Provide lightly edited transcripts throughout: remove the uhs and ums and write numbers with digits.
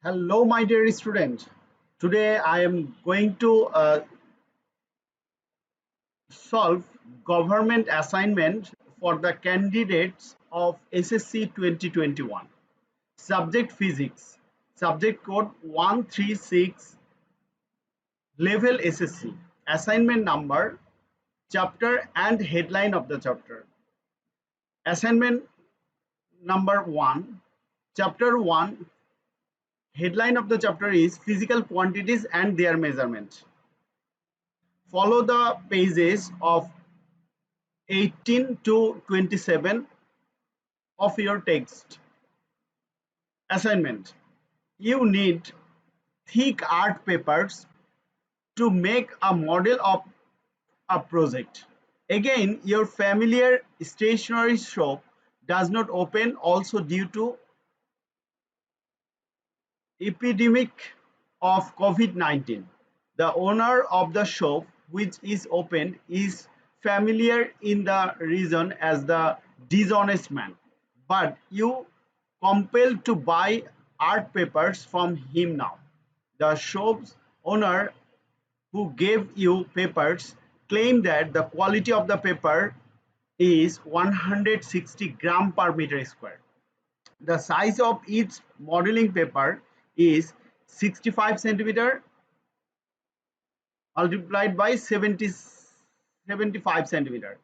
Hello, my dear student. Today I am going to solve government assignment for the candidates of SSC 2021. Subject Physics. Subject code 136 level SSC. Assignment number, chapter and headline of the chapter. Assignment number 1, chapter 1. Headline of the chapter is physical quantities and their measurement. Follow the pages of 18 to 27 of your text. Assignment. You need thick art papers to make a model of a project. Again, your familiar stationery shop does not open also due to epidemic of COVID-19. The owner of the shop which is opened is familiar in the region as the dishonest man, but you compelled to buy art papers from him now. The shop's owner who gave you papers claim that the quality of the paper is 160 gram per meter square. The size of each modeling paper is 65 centimeter multiplied by 75 centimeter.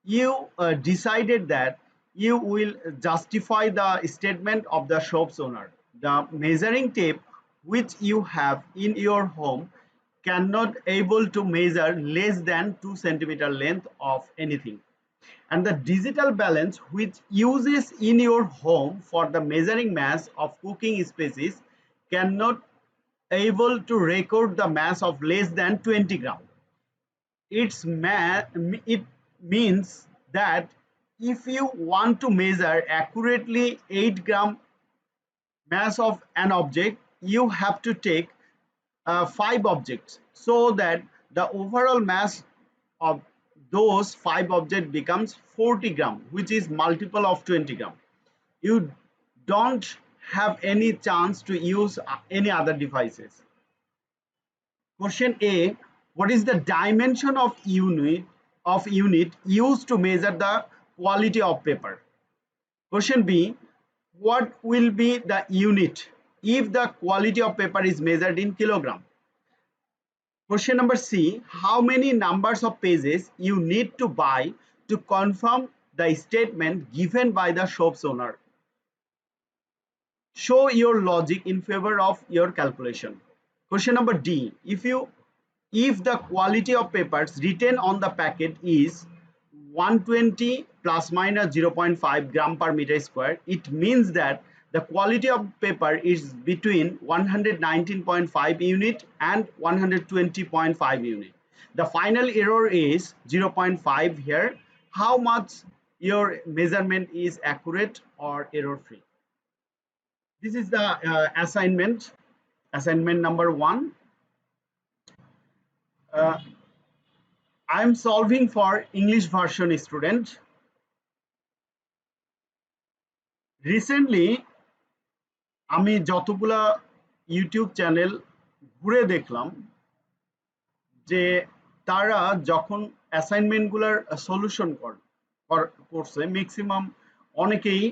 You decided that you will justify the statement of the shop's owner. The measuring tape which you have in your home cannot able to measure less than 2 centimeter length of anything, and the digital balance which uses in your home for the measuring mass of cooking species cannot able to record the mass of less than 20 gram. It means that if you want to measure accurately 8 gram mass of an object, you have to take 5 objects so that the overall mass of those 5 objects becomes 40 gram, which is multiple of 20 gram. You don't have any chance to use any other devices. Question A, what is the dimension of unit used to measure the quality of paper? Question B, what will be the unit if the quality of paper is measured in kilogram? Question number C, how many numbers of pages you need to buy to confirm the statement given by the shop's owner? Show your logic in favor of your calculation. Question number D, if the quality of papers written on the packet is 120 plus minus 0.5 gram per meter square, it means that the quality of paper is between 119.5 unit and 120.5 unit. The final error is 0.5 here. How much your measurement is accurate or error free? This is the assignment number 1. I am solving for English version student. Recently আমি যতগুলা YouTube channel ঘুরে দেখলাম যে তারা যখন অ্যাসাইনমেন্টগুলোর solution করছে maximum অনেকেই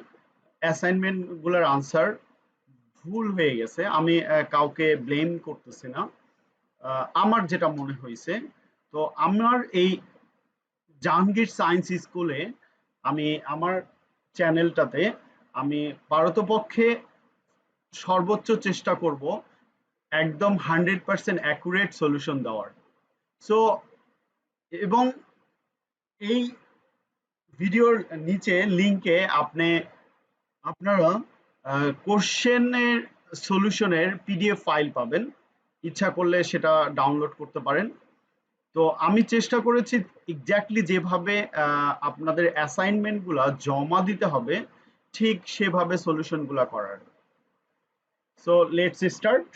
অ্যাসাইনমেন্টগুলোর answer ভুল হয়ে গেছে। আমি কাউকে ব্লেম করতেছি না, আমার যেটা মনে হয়েছে, তো আমার এই জাহাঙ্গীর সায়েন্স স্কুলে আমি আমার চ্যানেলটাতে আমি পারতপক্ষে সর্বোচ্চ চেষ্টা করব একদম 100% অ্যাকুরেট সলিউশন দেওয়ার। সো এবং এই ভিডিওর নিচে লিংকে আপনারা কোশ্চেনের সলিউশনের পিডিএফ ফাইল পাবেন, ইচ্ছা করলে সেটা ডাউনলোড করতে পারেন। তো আমি চেষ্টা করেছি এক্স্যাক্টলি যেভাবে আপনাদের অ্যাসাইনমেন্টগুলো জমা দিতে হবে ঠিক সেভাবে সলিউশনগুলো করার। So let's start.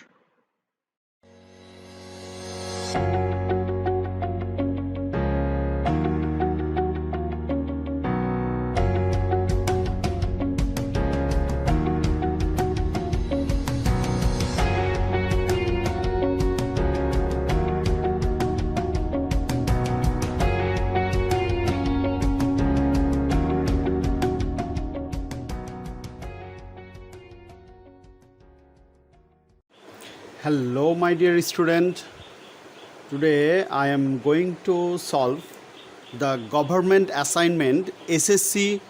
Hello, my dear student. Today I am going to solve the government assignment SSC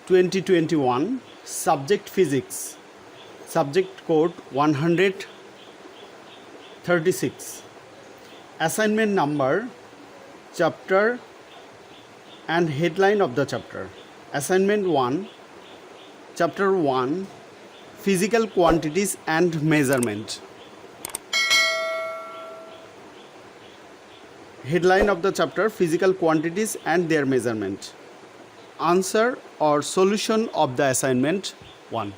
2021 subject physics, subject code 136, assignment number, chapter and headline of the chapter. Assignment 1, chapter 1, physical quantities and measurement. Headline of the chapter, physical quantities and their measurement. Answer or solution of the assignment 1.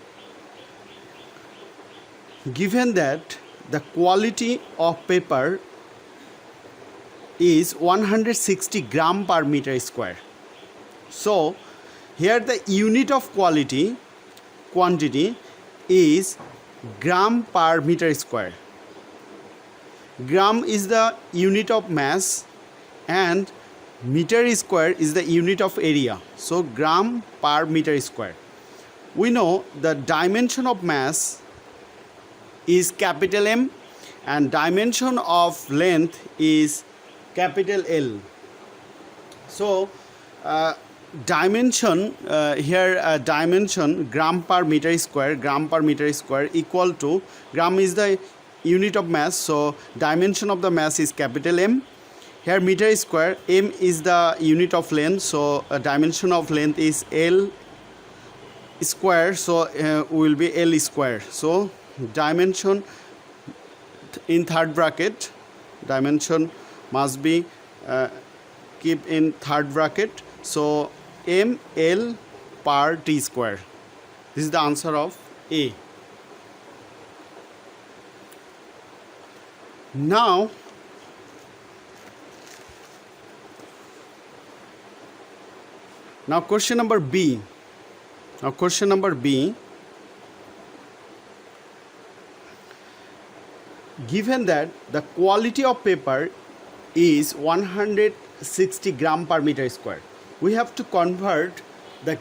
Given that the quality of paper is 160 gram per meter square. So here the unit of quantity is gram per meter square. Gram is the unit of mass and meter square is the unit of area. So gram per meter square. We know the dimension of mass is capital M and dimension of length is capital L. So dimension dimension gram per meter square equal to, gram is the unit of mass, so dimension of the mass is capital M. Here meter square, M is the unit of length, so dimension of length is L square, so will be L square. So dimension in third bracket, dimension must be keep in third bracket, so M L per T square. This is the answer of A. Now question number B. Given that the quality of paper is 160 gram per meter square, we have to convert the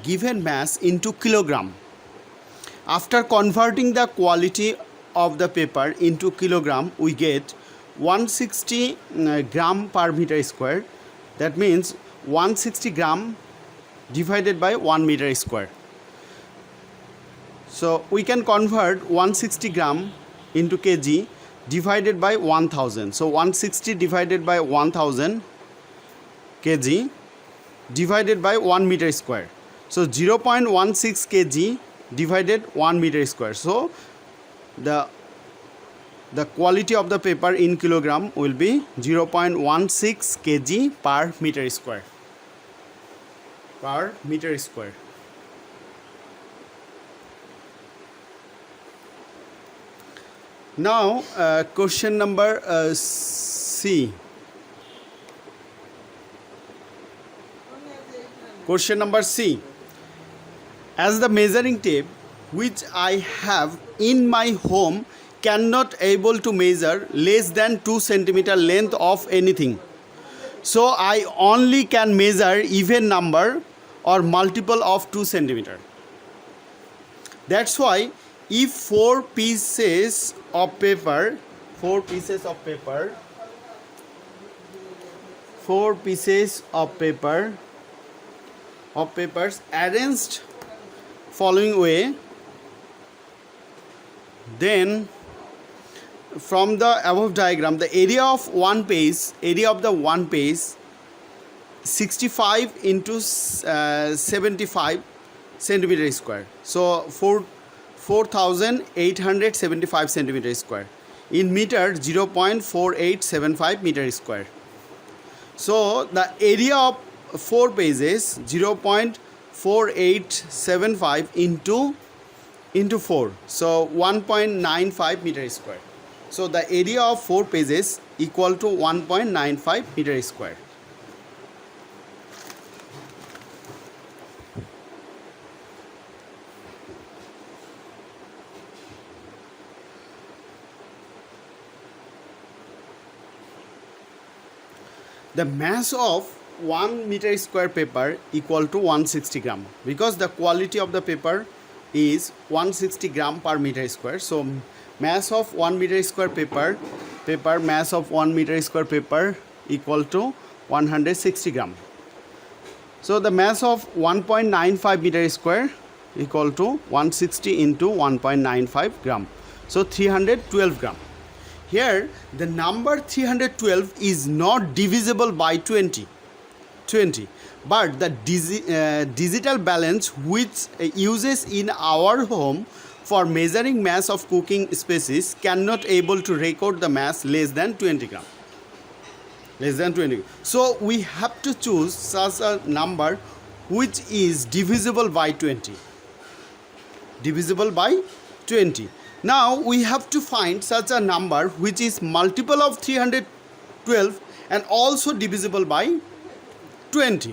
given mass into kilogram. After converting the quality of the paper into kilogram, we get 160 gram per meter square. That means 160 gram divided by 1 meter square. So we can convert 160 gram into kg divided by 1000. So 160 divided by 1000 kg divided by 1 meter square. So 0.16 kg divided 1 meter square. So the quality of the paper in kilogram will be 0.16 kg per meter square. Now question number C. Question number C. As the measuring tape which I have in my home cannot able to measure less than 2 centimeter length of anything, so I only can measure even number or multiple of 2 centimeter. That's why if four pieces of papers arranged following way, then from the above diagram the area of the one page 65 into 75 centimeter square, so 4875 centimeter square. In meter 0.4875 meter square. So the area of 4 pages 0.4875 into 4, so 1.95 meter square. So the area of 4 pages equal to 1.95 meter square. The mass of 1 meter square paper equal to 160 gram, because the quality of the paper is 160 gram per meter square. So mass of 1 meter square paper mass of 1 meter square paper equal to 160 gram. So the mass of 1.95 meter square equal to 160 into 1.95 gram. So 312 gram. Here the number 312 is not divisible by 20, but the digital balance which uses in our home for measuring mass of cooking species cannot able to record the mass less than 20 gram. So we have to choose such a number which is divisible by 20. Now we have to find such a number which is multiple of 312 and also divisible by 20.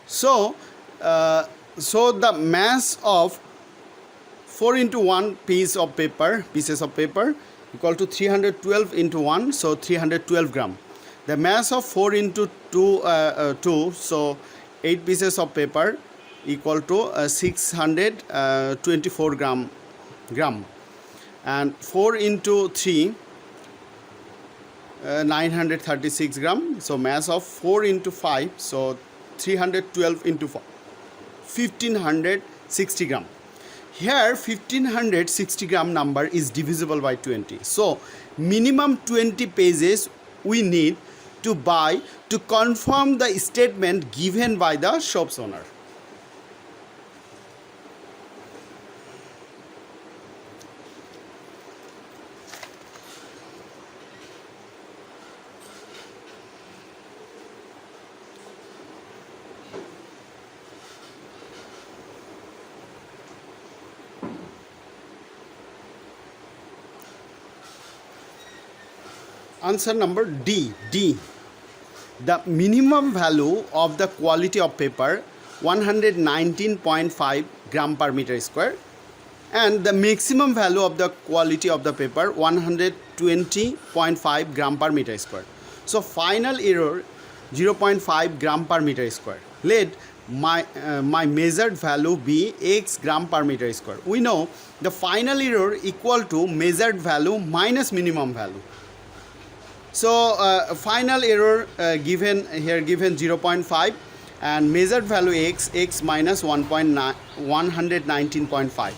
So the mass of 4 into 1 pieces of paper equal to 312 into 1, so 312 gram. The mass of 4 into 2, so 8 pieces of paper equal to 624 gram. And 4 into 3, 936 gram. So mass of 4 into 5, so 312 into 4, 1560 gram. Here 1560 gram number is divisible by 20. So minimum 20 pages we need to buy to confirm the statement given by the shop's owner. Answer number D. The minimum value of the quality of paper 119.5 gram per meter square and the maximum value of the quality of the paper 120.5 gram per meter square. So final error 0.5 gram per meter square. Let my measured value be x gram per meter square. We know the final error equal to measured value minus minimum value. So final error given 0.5 and measured value x minus 119.5.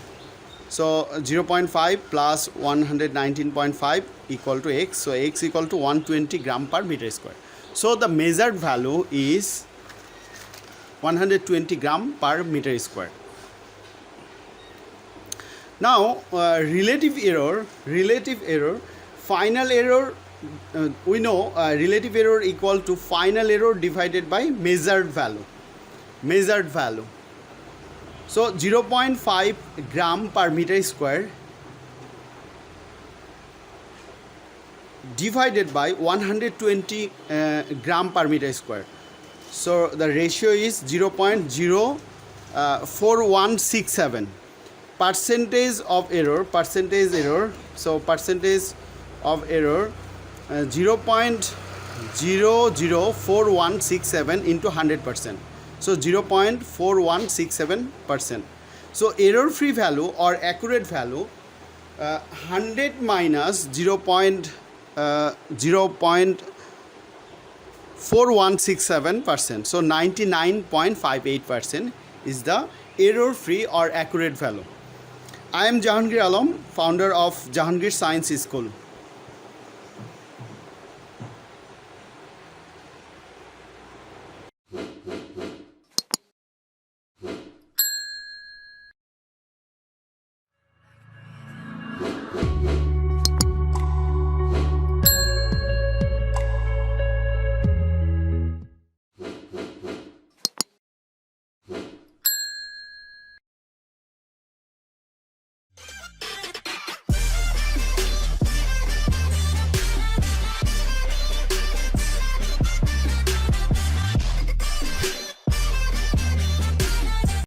So 0.5 plus 119.5 equal to x. So x equal to 120 gram per meter square. So the measured value is 120 gram per meter square. Now relative error, final error. We know relative error equal to final error divided by measured value. So 0.5 gram per meter square divided by 120 gram per meter square. So the ratio is 0.04167. Percentage of error. So percentage of error 0.004167 into 100%. So 0.4167%. So error free value or accurate value 100 minus 0.4167%. So 99.58% is the error free or accurate value. I am Jahangir Alam, founder of Jahangir Science School.